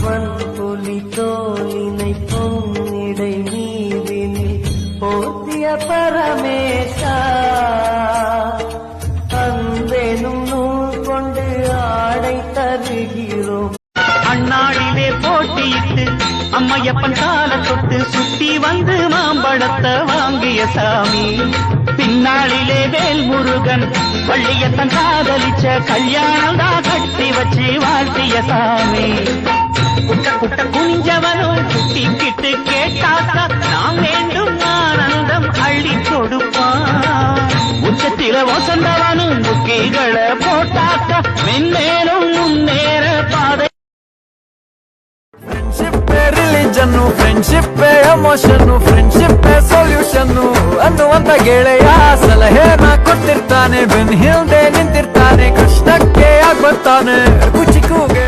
அவன் புலி தோலினை பொன்னிடை மீதினில் போர்த்திய பரமேசா அன்பெனும் நூல் கொண்டு ஆடை தருகிறோம். அந்நாளிலே போட்டியிட்டு அம்மையப்பன் கால தொட்டு சுத்தி வந்து மாம்பழத்தை வாங்கிய சாமி. பின்னாளிலே வேல் முருகன் வள்ளியத்தன் காதலிச்ச கல்யாணம் தான் கட்டி வச்சு வாழ்த்திய சாமி. குட்ட குட்ட குனிஞ்சவனும் குட்டிக்கிட்டு கேட்டாக்கா நாம் வேண்டும் ஆனந்தம் அள்ளி கொடுப்பான். உச்சத்தில வசந்தவனும் முக்கிகளை போட்டாக்கா மென்மேலும் முன்னேற பாதை. Religion friendship emotion friendship solution ಅನ್ನುವಂತ ಗೆಳೆಯ ಸಲಹೆನ ಕೊಟ್ಟಿರ್ತಾನೆ ಬೆನ್ ಹಿಂದೆ ನಿಂತಿರ್ತಾನೆ ಕಷ್ಟಕ್ಕೆ ಆಗ್ ಬರ್ತಾನೆ ಕುಚಿಕೂಗೆ